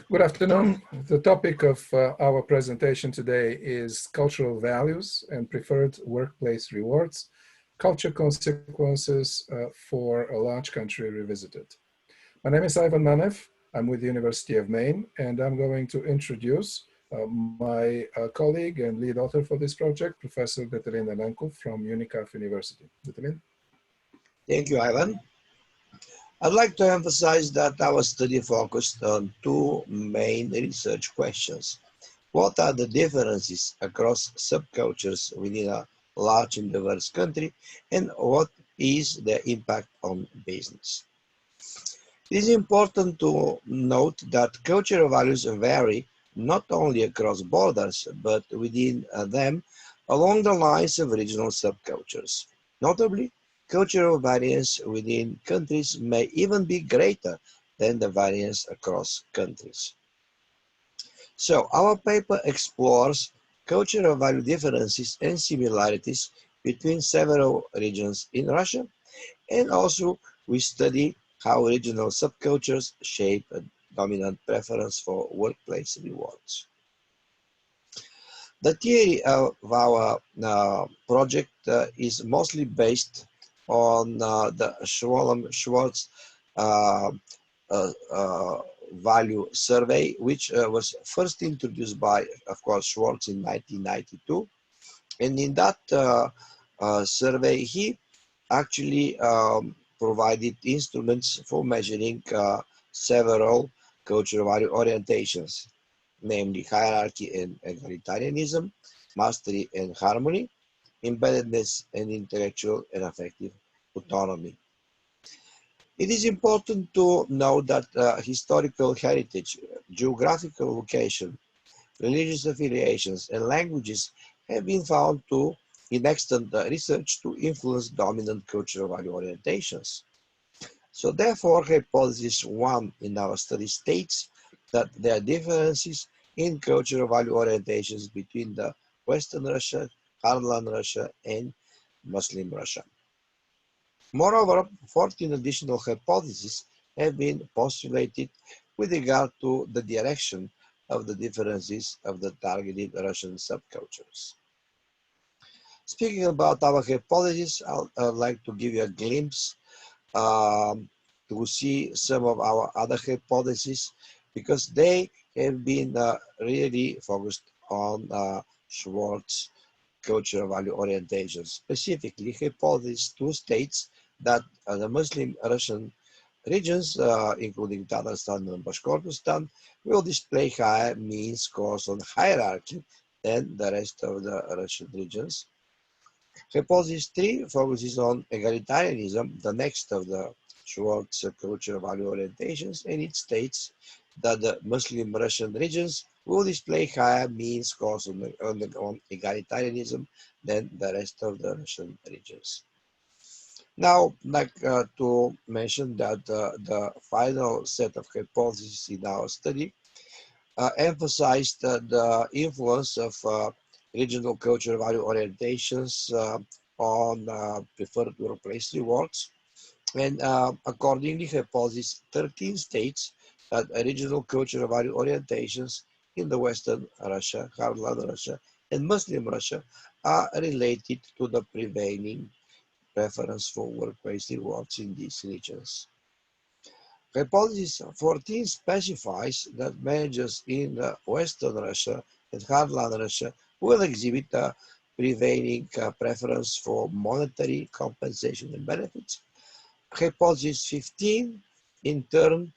Good afternoon. The topic of our presentation today is cultural values and preferred workplace rewards, culture consequences for a large country revisited. My name is Ivan Manev. I'm with the University of Maine, and I'm going to introduce my colleague and lead author for this project, Professor Elenkov from Elenkov University. Detalin? Thank you, Ivan. I'd like to emphasize that our study focused on two main research questions. What are the differences across subcultures within a large and diverse country, and what is their impact on business? It is important to note that cultural values vary not only across borders, but within them along the lines of regional subcultures. Notably, cultural variance within countries may even be greater than the variance across countries. So our paper explores cultural value differences and similarities between several regions in Russia, and also we study how regional subcultures shape a dominant preference for workplace rewards. The theory of our project is mostly based on the Schwartz value survey, which was first introduced by, of course, Schwartz in 1992. And in that survey, he actually provided instruments for measuring several cultural value orientations, namely hierarchy and egalitarianism, mastery and harmony, embeddedness and intellectual and affective autonomy. It is important to note that historical heritage, geographical location, religious affiliations, and languages have been found to, in extant research, to influence dominant cultural value orientations. So therefore, hypothesis 1 in our study states that there are differences in cultural value orientations between the Western Russia, Hardland Russia, and Muslim Russia. Moreover, 14 additional hypotheses have been postulated with regard to the direction of the differences of the targeted Russian subcultures. Speaking about our hypotheses, I'd like to give you a glimpse to see some of our other hypotheses, because they have been really focused on Schwartz cultural value orientations. Specifically, hypothesis 2 states that the Muslim Russian regions, including Tatarstan and Bashkortostan, will display higher mean scores on hierarchy than the rest of the Russian regions. Hypothesis 3 focuses on egalitarianism, the next of the Schwartz cultural value orientations, and it states that the Muslim Russian regions will display higher mean scores on egalitarianism than the rest of the Russian regions. Now, I'd like to mention that the final set of hypotheses in our study emphasized the influence of regional cultural value orientations on preferred workplace rewards. And accordingly, hypothesis 13 states that regional cultural value orientations in the Western Russia, Hardland Russia, and Muslim Russia are related to the prevailing preference for workplace rewards in these regions. Hypothesis 14 specifies that managers in Western Russia and Hardland Russia will exhibit a prevailing preference for monetary compensation and benefits. Hypothesis 15, in turn,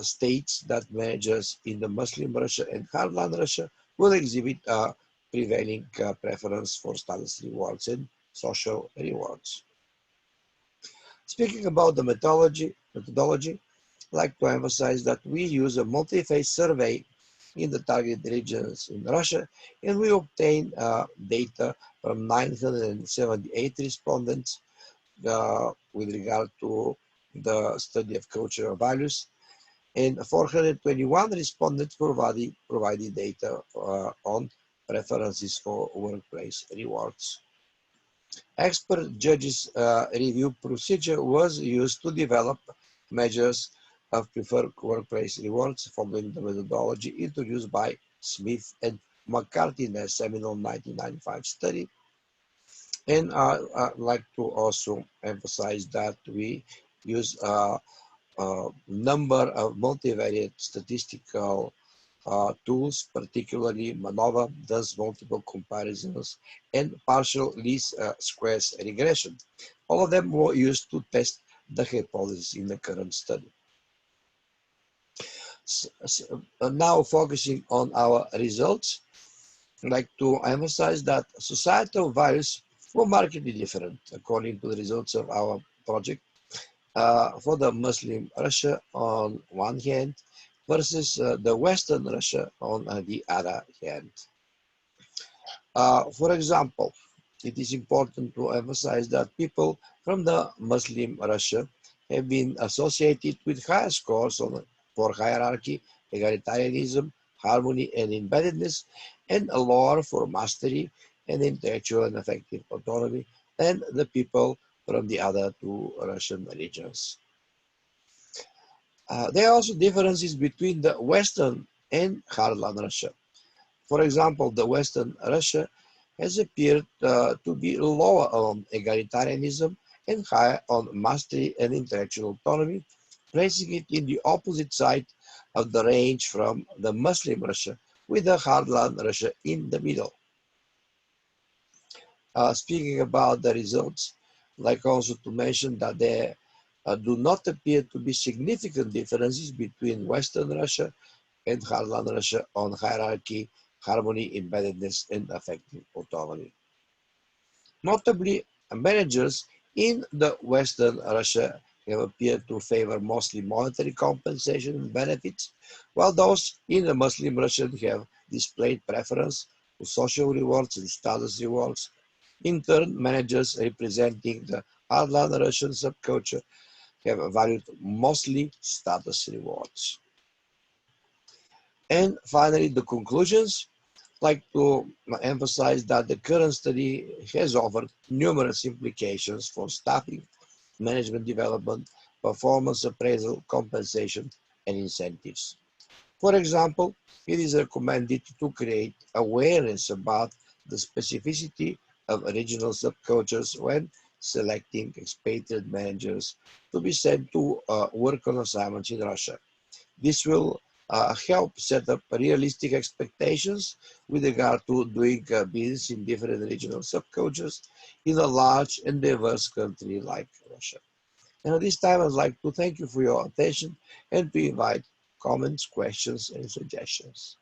states that managers in the Muslim Russia and Hardland Russia will exhibit a prevailing preference for status rewards and social rewards. Speaking about the methodology, I'd like to emphasize that we use a multi-phase survey in the target regions in Russia, and we obtain data from 978 respondents with regard to the study of cultural values, and 421 respondents provided data on preferences for workplace rewards. Expert judges review procedure was used to develop measures of preferred workplace rewards following the methodology introduced by Smith and McCarthy in their seminal 1995 study. And I'd like to also emphasize that we use a number of multivariate statistical tools, particularly MANOVA does multiple comparisons and partial least squares regression. All of them were used to test the hypothesis in the current study. Now focusing on our results, I'd like to emphasize that societal values were markedly different according to the results of our project for the Muslim Russia on one hand versus the Western Russia on the other hand. For example, it is important to emphasize that people from the Muslim Russia have been associated with higher scores for hierarchy, egalitarianism, harmony, and embeddedness, and a lower for mastery and intellectual and affective autonomy than the people from the other two Russian regions. There are also differences between the Western and Heartland Russia. For example, the Western Russia has appeared to be lower on egalitarianism and higher on mastery and intellectual autonomy, placing it in the opposite side of the range from the Muslim Russia, with the Heartland Russia in the middle. Speaking about the results, I'd like also to mention that there do not appear to be significant differences between Western Russia and Heartland Russia on hierarchy, harmony, embeddedness, and affective autonomy. Notably, managers in the Western Russia have appeared to favor mostly monetary compensation and benefits, while those in the Muslim Russia have displayed preference to social rewards and status rewards. In turn, managers representing the Heartland Russian subculture have valued mostly status rewards. And finally, the conclusions. I'd like to emphasize that the current study has offered numerous implications for staffing, management development, performance appraisal, compensation, and incentives. For example, it is recommended to create awareness about the specificity of regional subcultures when selecting expatriate managers to be sent to work on assignments in Russia. This will help set up realistic expectations with regard to doing business in different regional subcultures in a large and diverse country like Russia. And at this time, I'd like to thank you for your attention and to invite comments, questions, and suggestions.